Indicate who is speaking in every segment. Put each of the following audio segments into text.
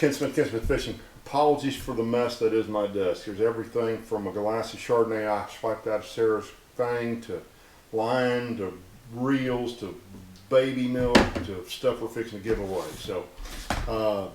Speaker 1: Ken Smith Fishing. Apologies for the mess that is my desk. There's everything from a glass of Chardonnay I swiped out of Sarah's thing, to line, to reels, to baby milk, to stuff we're fixing to give away. So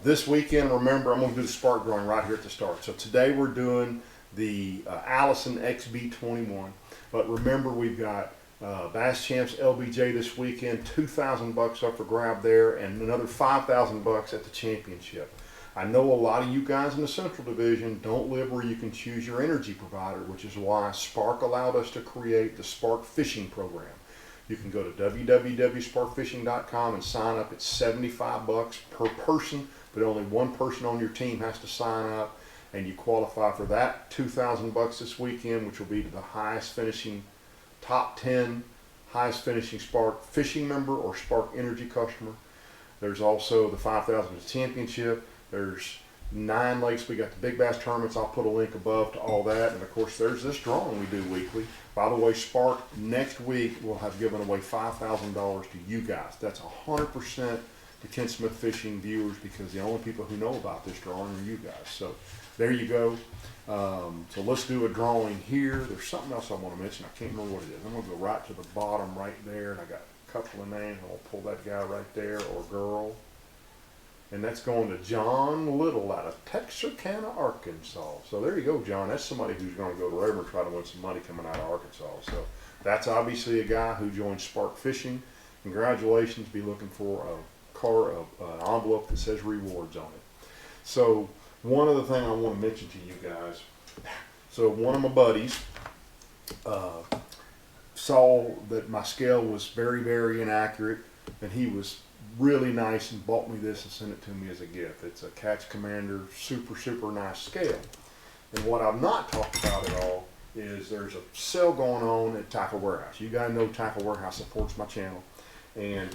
Speaker 1: this weekend, remember, I'm going to do the spark drawing right here at the start. So today we're doing the Allison XB21. But remember, we've got Bass Champs LBJ this weekend, $2,000 up for grab there, and another $5,000 at the championship. I know a lot of you guys in the Central Division don't live where you can choose your energy provider, which is why Spark allowed us to create the Spark Fishing Program. You can go to www.sparkfishing.com and sign up. It's $75 per person, but only one person on your team has to sign up, and you qualify for that $2,000 this weekend, which will be to the highest finishing, top 10 highest finishing Spark Fishing member or Spark Energy customer. There's also the $5,000 championship. There's 9 lakes. We got the big bass tournaments. I'll put a link above to all that. And of course, there's this drawing we do weekly. By the way, Spark, next week we'll have given away $5,000 to you guys. That's 100% to Ken Smith Fishing viewers, because the only people who know about this drawing are you guys. So there you go. So let's do a drawing here. There's something else I want to mention. I can't remember what it is. I'm going to go right to the bottom right there, and I got a couple of names. I'll pull that guy right there, or girl. And that's going to John Little out of Texarkana, Arkansas. So there you go, John. That's somebody who's going to go to River and try to win some money coming out of Arkansas. So that's obviously a guy who joined Spark Fishing. Congratulations. Be looking for a an envelope that says rewards on it. So one other thing I want to mention to you guys. So one of my buddies saw that my scale was very, very inaccurate, and he was really nice and bought me this and sent it to me as a gift. It's a Catch Commander super, super nice scale. And what I've not talked about at all is there's a sale going on at Tackle Warehouse. You guys know Tackle Warehouse supports my channel. And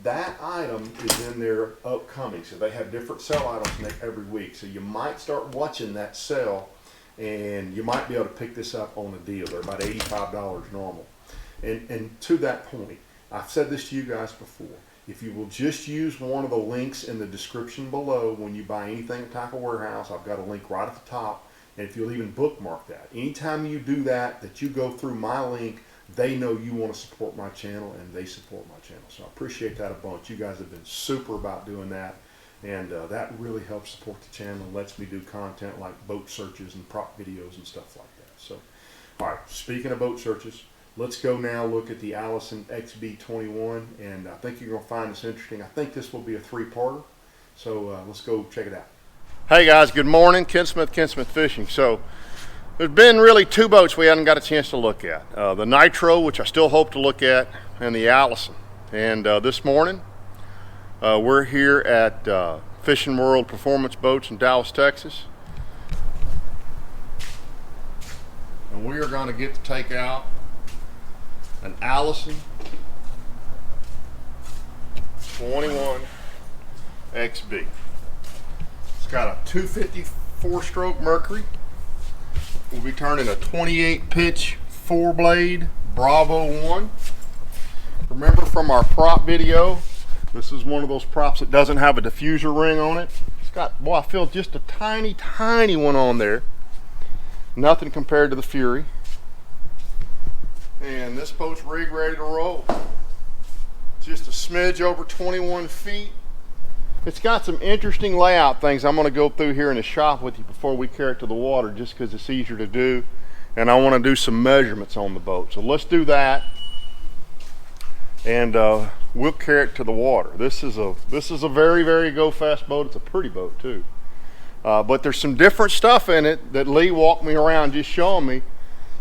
Speaker 1: that item is in their upcoming. So they have different sale items every week. So you might start watching that sale, and you might be able to pick this up on a deal. They're about $85 normal. And to that point, I've said this to you guys before. If you will just use one of the links in the description below when you buy anything at Tackle Warehouse, I've got a link right at the top, and if you'll even bookmark that. Anytime you do that, you go through my link, they know you want to support my channel, and they support my channel. So I appreciate that a bunch. You guys have been super about doing that, and that really helps support the channel and lets me do content like boat searches and prop videos and stuff like that. So, all right, speaking of boat searches, let's go now look at the Allison XB21, and I think you're going to find this interesting. I think this will be a 3-parter, so let's go check it out. Hey guys, good morning. Ken Smith Fishing. So there's been really 2 boats we haven't got a chance to look at. The Nitro, which I still hope to look at, and the Allison. And this morning, we're here at Fishing World Performance Boats in Dallas, Texas. And we are going to get to take out an Allison 21 XB. It's got a 254-stroke Mercury. We'll be turning a 28-pitch 4-blade Bravo 1. Remember from our prop video, this is one of those props that doesn't have a diffuser ring on it. It's got, boy, I feel just a tiny, tiny one on there. Nothing compared to the Fury. And this boat's rig ready to roll. Just a smidge over 21 feet. It's got some interesting layout things I'm going to go through here in the shop with you before we carry it to the water, just because it's easier to do. And I want to do some measurements on the boat. So let's do that, and we'll carry it to the water. This is a very, very go fast boat. It's a pretty boat too. But there's some different stuff in it that Lee walked me around just showing me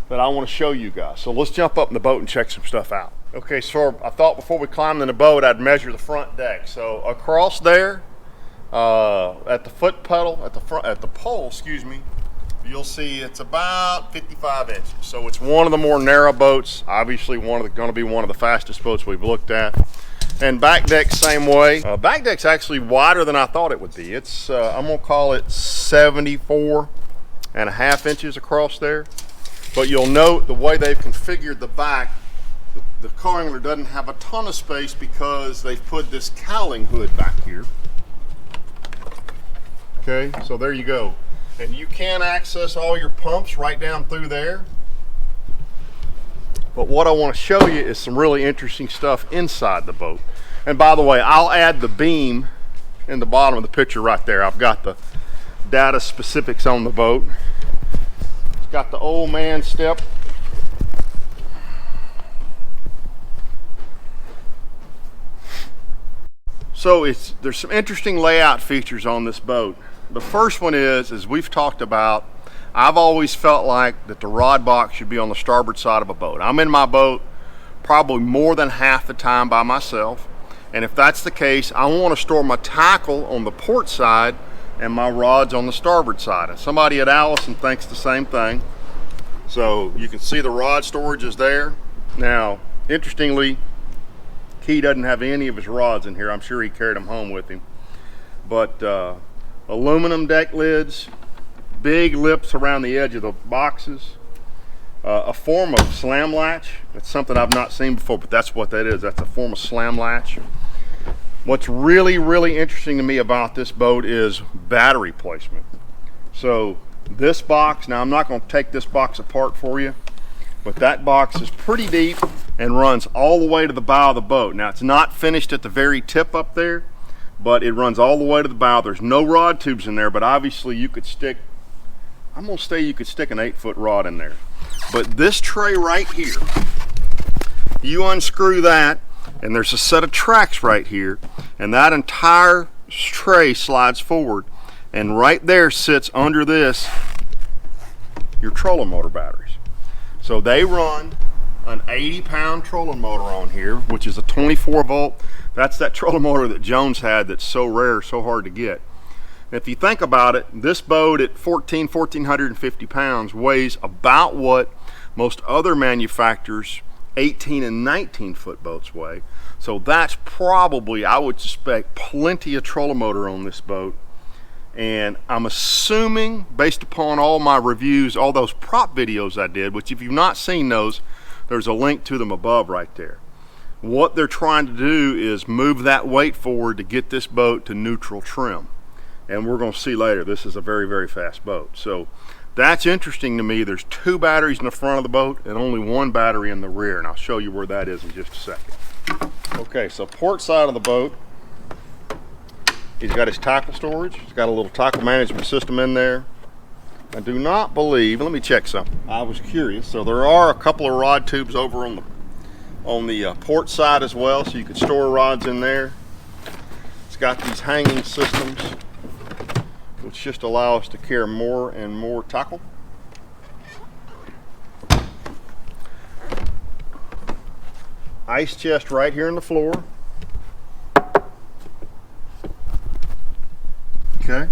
Speaker 1: that I want to show you guys. So let's jump up in the boat and check some stuff out. Okay, so I thought before we climbed in the boat I'd measure the front deck. So across there, at the foot pedal, at the pole, excuse me, you'll see it's about 55 inches. So it's one of the more narrow boats. Obviously going to be one of the fastest boats we've looked at. And back deck same way. Back deck's actually wider than I thought it would be. It's I'm gonna call it 74.5 inches across there. But you'll note the way they've configured the back, the car doesn't have a ton of space because they've put this cowling hood back here. Okay, so there you go. And you can access all your pumps right down through there. But what I want to show you is some really interesting stuff inside the boat. And by the way, I'll add the beam in the bottom of the picture right there. I've got the data specifics on the boat. It's got the old man step. So there's some interesting layout features on this boat. The first one is, as we've talked about, I've always felt like that the rod box should be on the starboard side of a boat. I'm in my boat probably more than half the time by myself, and if that's the case, I want to store my tackle on the port side and my rods on the starboard side. And somebody at Allison thinks the same thing. So you can see the rod storage is there. Now, interestingly, Key doesn't have any of his rods in here. I'm sure he carried them home with him. But aluminum deck lids, big lips around the edge of the boxes, a form of slam latch. That's something I've not seen before, but that's what that is. That's a form of slam latch. What's really, really interesting to me about this boat is battery placement. So this box, now I'm not going to take this box apart for you, but that box is pretty deep and runs all the way to the bow of the boat. Now it's not finished at the very tip up there, but it runs all the way to the bow. There's no rod tubes in there, but obviously you could stick, I'm gonna say you could stick an 8-foot rod in there. But this tray right here, you unscrew that, and there's a set of tracks right here, and that entire tray slides forward, and right there sits under this your trolling motor batteries. So they run an 80-pound trolling motor on here, which is a 24 volt. That's that trolling motor that Jones had that's so rare, so hard to get. And if you think about it, this boat at 1,450 pounds weighs about what most other manufacturers' 18 and 19 foot boats weigh. So that's probably, I would suspect, plenty of trolling motor on this boat. And I'm assuming, based upon all my reviews, all those prop videos I did, which if you've not seen those, there's a link to them above right there. What they're trying to do is move that weight forward to get this boat to neutral trim. And we're going to see later, this is a very, very fast boat. So that's interesting to me. There's 2 batteries in the front of the boat and only 1 battery in the rear. And I'll show you where that is in just a second. Okay, so port side of the boat, he's got his tackle storage. He's got a little tackle management system in there. I do not believe, let me check something. I was curious. So there are a couple of rod tubes over on the port side as well, so you could store rods in there. It's got these hanging systems, which just allow us to carry more and more tackle. Ice chest right here in the floor. Okay.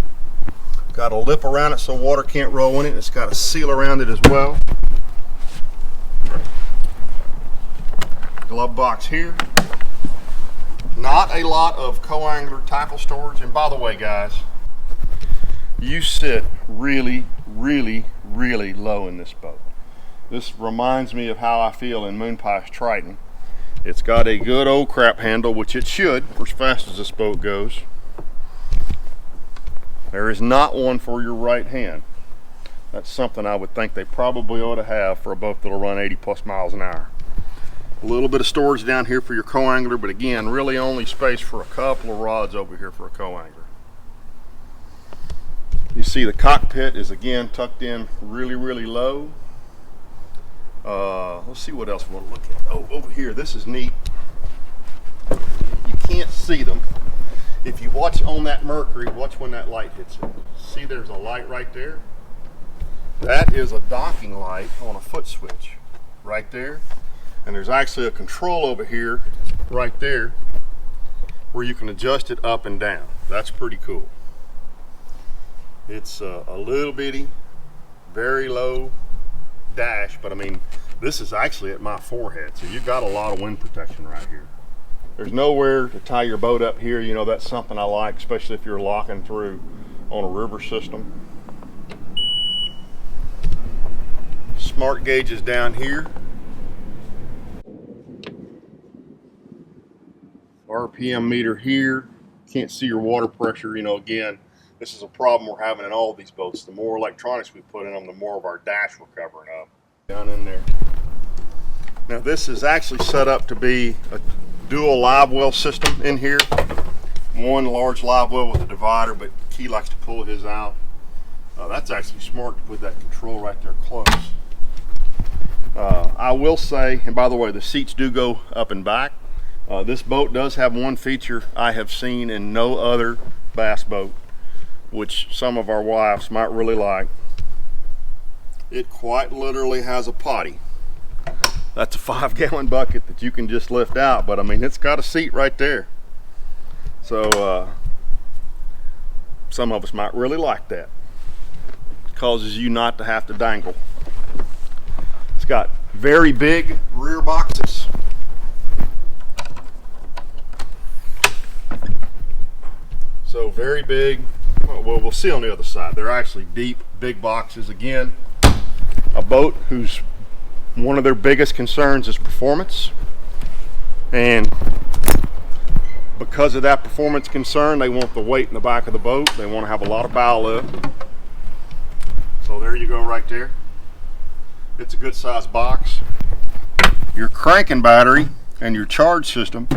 Speaker 1: Got a lip around it so water can't roll in it. It's got a seal around it as well. Glove box here. Not a lot of co-angler tackle storage. And by the way, guys, you sit really, really, really low in this boat. This reminds me of how I feel in Moonpie's Triton. It's got a good old crap handle, which it should, for as fast as this boat goes. There is not one for your right hand. That's something I would think they probably ought to have for a boat that'll run 80 plus miles an hour. A little bit of storage down here for your co-angler, but again, really only space for a couple of rods over here for a co-angler. You see the cockpit is again tucked in really, really low. Let's see what else we want to look at. Oh, over here, this is neat. You can't see them. If you watch on that Mercury, watch when that light hits it. See, there's a light right there. That is a docking light on a foot switch right there. And there's actually a control over here right there where you can adjust it up and down. That's pretty cool. It's a little bitty, very low dash, but I mean, this is actually at my forehead, so you've got a lot of wind protection right here. There's nowhere to tie your boat up here. You know, that's something I like, especially if you're locking through on a river system. Smart gauges down here. RPM meter here. Can't see your water pressure, you know, again, This is a problem we're having in all of these boats. The more electronics we put in them, the more of our dash we're covering up. Down in there. Now this is actually set up to be a dual live well system in here. One large live well with a divider, but Key likes to pull his out. That's actually smart to put that control right there close. I will say, and by the way, the seats do go up and back. This boat does have one feature I have seen in no other bass boat, which some of our wives might really like. It quite literally has a potty. That's a 5-gallon bucket that you can just lift out, but I mean, it's got a seat right there. So some of us might really like that. It causes you not to have to dangle. It's got very big rear boxes. So very big. Well, we'll see on the other side. They're actually deep, big boxes. Again, a boat whose one of their biggest concerns is performance, and because of that performance concern, they want the weight in the back of the boat. They want to have a lot of bow lift. So there you go right there. It's a good sized box. Your cranking battery and your charge system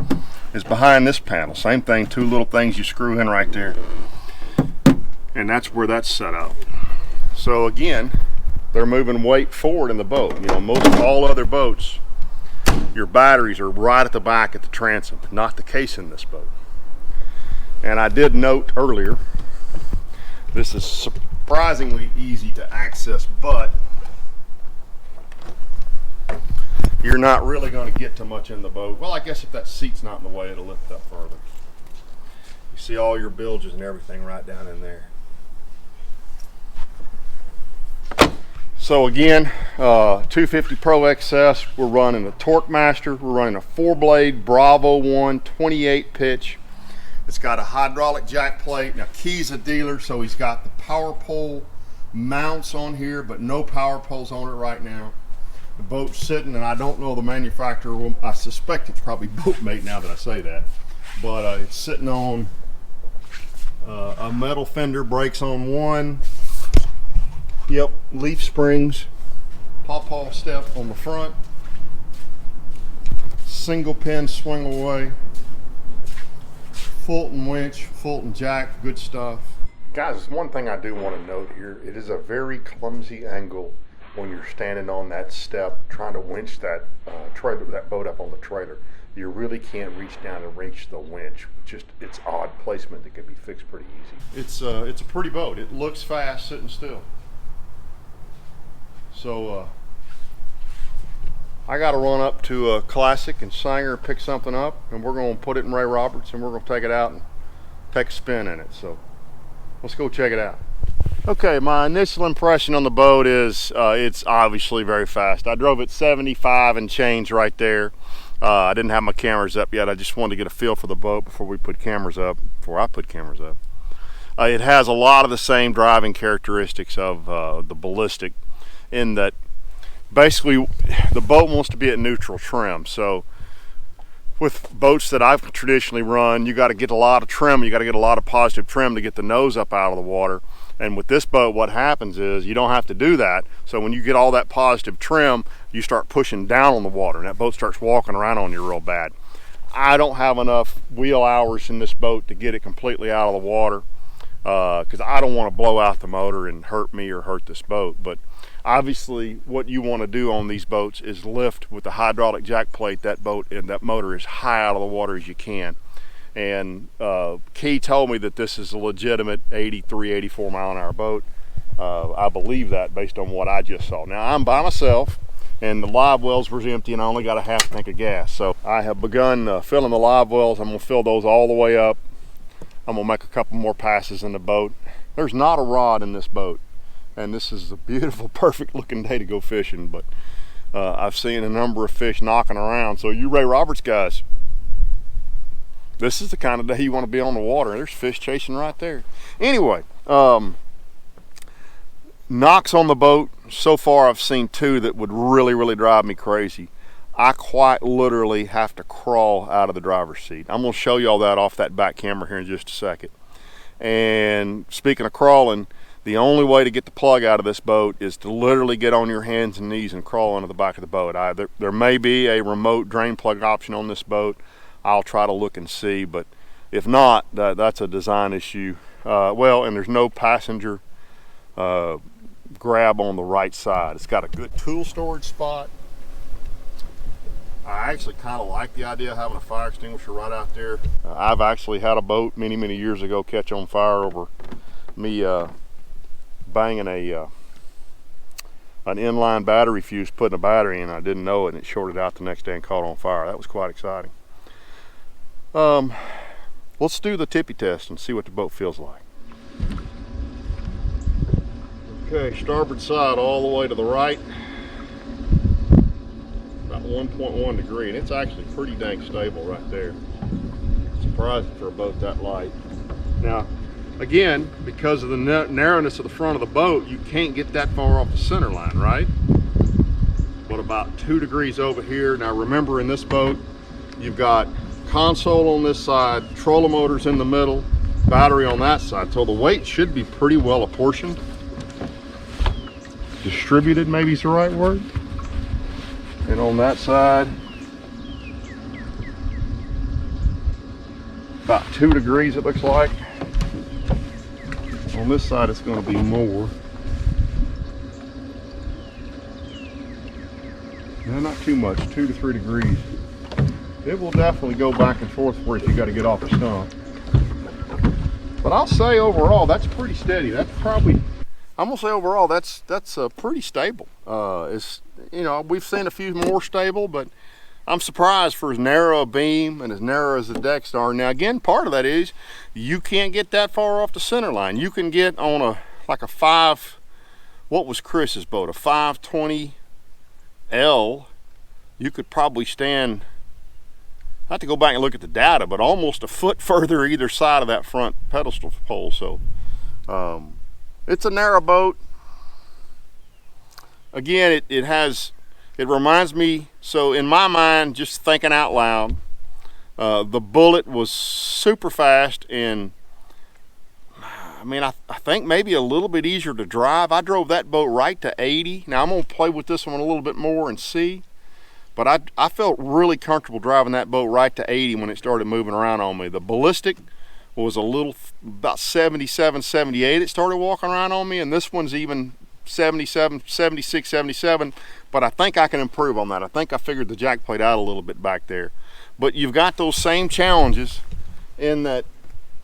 Speaker 1: is behind this panel. Same thing, two little things you screw in right there. And that's where that's set up. So again, they're moving weight forward in the boat. You know, most all other boats, your batteries are right at the back at the transom. Not the case in this boat. And I did note earlier, this is surprisingly easy to access, but you're not really going to get to much in the boat. Well, I guess if that seat's not in the way, it'll lift up further. You see all your bilges and everything right down in there. So again, 250 Pro XS, we're running a Torque Master, we're running a 4-blade Bravo 1 28 pitch. It's got a hydraulic jack plate. Now Key's a dealer, so he's got the power pole mounts on here, but no power poles on it right now. The boat's sitting, and I don't know the manufacturer. I suspect it's probably Boatmate now that I say that, but it's sitting on a metal fender, brakes on one. Yep, leaf springs, pawpaw step on the front, single pin swing away, Fulton winch, Fulton jack, good stuff. Guys, there's one thing I do want to note here. It is a very clumsy angle when you're standing on that step trying to winch that trailer, that boat up on the trailer. You really can't reach down and reach the winch. Just it's odd placement that could be fixed pretty easy. It's a pretty boat. It looks fast sitting still. So I got to run up to a Classic and Sanger and pick something up, and we're going to put it in Ray Roberts, and we're going to take it out and take a spin in it. So let's go check it out. Okay, my initial impression on the boat is it's obviously very fast. I drove it 75 and change right there. I didn't have my cameras up yet. I just wanted to get a feel for the boat before we put cameras up, before I put cameras up. It has a lot of the same driving characteristics of the Ballistic, in that basically the boat wants to be at neutral trim. So with boats that I've traditionally run, you got to get a lot of trim, you got to get a lot of positive trim to get the nose up out of the water. And with this boat, what happens is you don't have to do that. So when you get all that positive trim, you start pushing down on the water, and that boat starts walking around on you real bad. I don't have enough wheel hours in this boat to get it completely out of the water, because I don't want to blow out the motor and hurt me or hurt this boat. But obviously what you want to do on these boats is lift with the hydraulic jack plate that boat and that motor as high out of the water as you can. And Key told me that this is a legitimate 83, 84 mile an hour boat. I believe that based on what I just saw. Now I'm by myself, and the live wells were empty, and I only got a half tank of gas. So I have begun filling the live wells. I'm gonna fill those all the way up. I'm gonna make a couple more passes in the boat. There's not a rod in this boat, and this is a beautiful, perfect looking day to go fishing, but I've seen a number of fish knocking around. So you Ray Roberts guys, this is the kind of day you want to be on the water. There's fish chasing right there. Anyway, knocks on the boat, so far I've seen two that would really drive me crazy. I quite literally have to crawl out of the driver's seat. I'm going to show you all that off that back camera here in just a second. And speaking of crawling, the only way to get the plug out of this boat is to literally get on your hands and knees and crawl under the back of the boat. There may be a remote drain plug option on this boat. I'll try to look and see, but if not, that's a design issue. Well, and there's no passenger grab on the right side. It's got a good tool storage spot. I actually kind of like the idea of having a fire extinguisher right out there. I've actually had a boat many years ago catch on fire over me banging an inline battery fuse, putting a battery in. I didn't know it, and it shorted out the next day and caught on fire. That was quite exciting. Let's do the tippy test and see what the boat feels like. Okay, starboard side all the way to the right, about 1.1 degree, and it's actually pretty dang stable right there. Surprising for a boat that light. Now, again, because of the narrowness of the front of the boat, you can't get that far off the center line, right? But about 2 degrees over here. Now remember, in this boat, you've got console on this side, trolling motors in the middle, battery on that side. So the weight should be pretty well apportioned. Distributed, maybe is the right word. And on that side, about 2 degrees it looks like. On this side, it's going to be more. No, not too much, 2 to 3 degrees. It will definitely go back and forth for you if you got to get off the stump. But I'll say overall, that's pretty steady. That's probably, I'm gonna say overall, that's pretty stable. It's, you know, we've seen a few more stable, but I'm surprised for as narrow a beam and as narrow as the decks are. Now again, part of that is you can't get that far off the center line. You can get on like a 5, what was Chris's boat, a 520L. You could probably stand, I have to go back and look at the data, but almost a foot further either side of that front pedestal pole. So it's a narrow boat. Again, it reminds me, so in my mind, just thinking out loud, the Bullet was super fast, and I mean, I think maybe a little bit easier to drive. I drove that boat right to 80. Now I'm gonna play with this one a little bit more and see, but I felt really comfortable driving that boat right to 80 when it started moving around on me. The Ballistic was a little, about 77, 78, it started walking around on me, and this one's even 77, 76, 77, but I think I can improve on that. I think I figured the jack plate out a little bit back there. But you've got those same challenges in that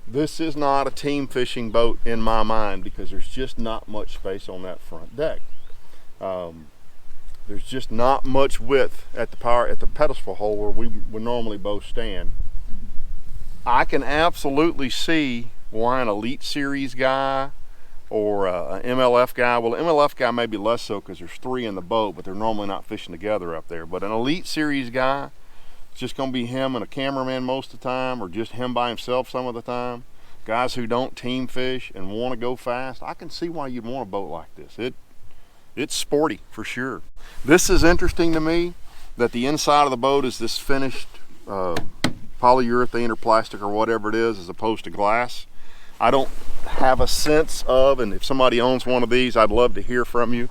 Speaker 1: this is not a team fishing boat in my mind, because there's just not much space on that front deck. There's just not much width at the pedestal hole where we would normally both stand. I can absolutely see why an Elite Series guy or an MLF guy, well, an MLF guy maybe less so because there's 3 in the boat, but they're normally not fishing together up there. But an Elite Series guy, it's just going to be him and a cameraman most of the time, or just him by himself some of the time. Guys who don't team fish and want to go fast, I can see why you'd want a boat like this. It's sporty for sure. This is interesting to me, that the inside of the boat is this finished polyurethane or plastic or whatever it is, as opposed to glass. I don't have a sense of, and if somebody owns one of these, I'd love to hear from you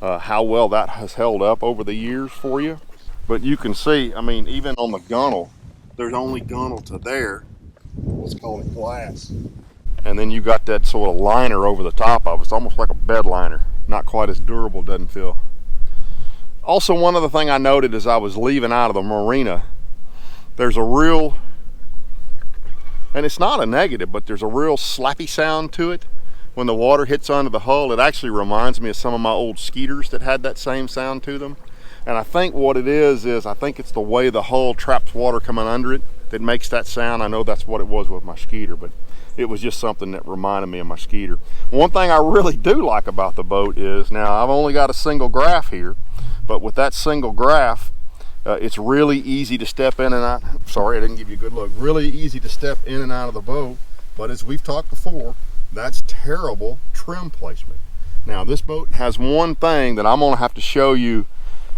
Speaker 1: how well that has held up over the years for you. But you can see, I mean, even on the gunnel, there's only gunnel to there, let's call it glass. And then you got that sort of liner over the top of it. It's almost like a bed liner. Not quite as durable, doesn't feel. Also, one other thing I noted as I was leaving out of the marina, there's a real, and it's not a negative, but there's a real slappy sound to it when the water hits under the hull. It actually reminds me of some of my old Skeeters that had that same sound to them. And I think what it is I think it's the way the hull traps water coming under it that makes that sound. I know that's what it was with my Skeeter, but it was just something that reminded me of my Skeeter. One thing I really do like about the boat is, now I've only got a single graph here, but with that single graph, it's really easy to step in and out. Sorry, I didn't give you a good look. Really easy to step in and out of the boat, but as we've talked before, that's terrible trim placement. Now this boat has one thing that I'm gonna have to show you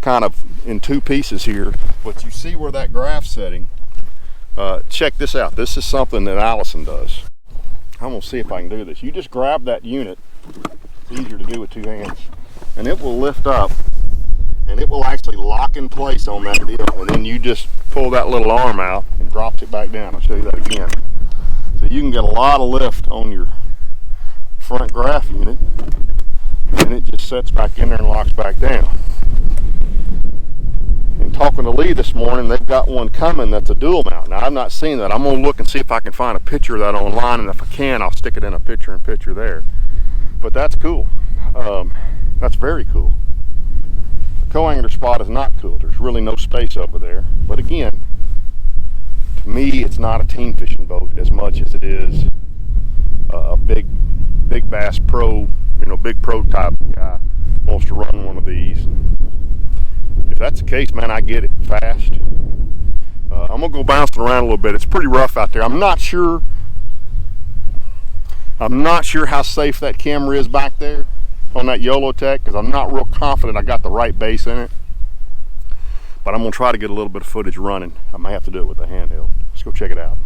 Speaker 1: kind of in 2 pieces here, but you see where that graph setting, check this out. This is something that Allison does. I'm gonna see if I can do this. You just grab that unit, it's easier to do with 2 hands, and it will lift up and it will actually lock in place on that deal, and then you just pull that little arm out and drops it back down. I'll show you that again. So you can get a lot of lift on your front graph unit, and it just sets back in there and locks back down. And talking to Lee this morning, they've got one coming that's a dual mount. Now I've not seen that. I'm gonna look and see if I can find a picture of that online, and if I can, I'll stick it in a picture there. But that's cool. That's very cool. The co-angler spot is not cool. There's really no space over there. But again, to me, it's not a team fishing boat as much as it is a big bass pro, big pro type guy wants to run one of these. If that's the case, man, I get it fast. I'm gonna go bouncing around a little bit. It's pretty rough out there. I'm not sure how safe that camera is back there on that YOLO Tech, because I'm not real confident I got the right base in it. But I'm gonna try to get a little bit of footage running. I may have to do it with the handheld. Let's go check it out.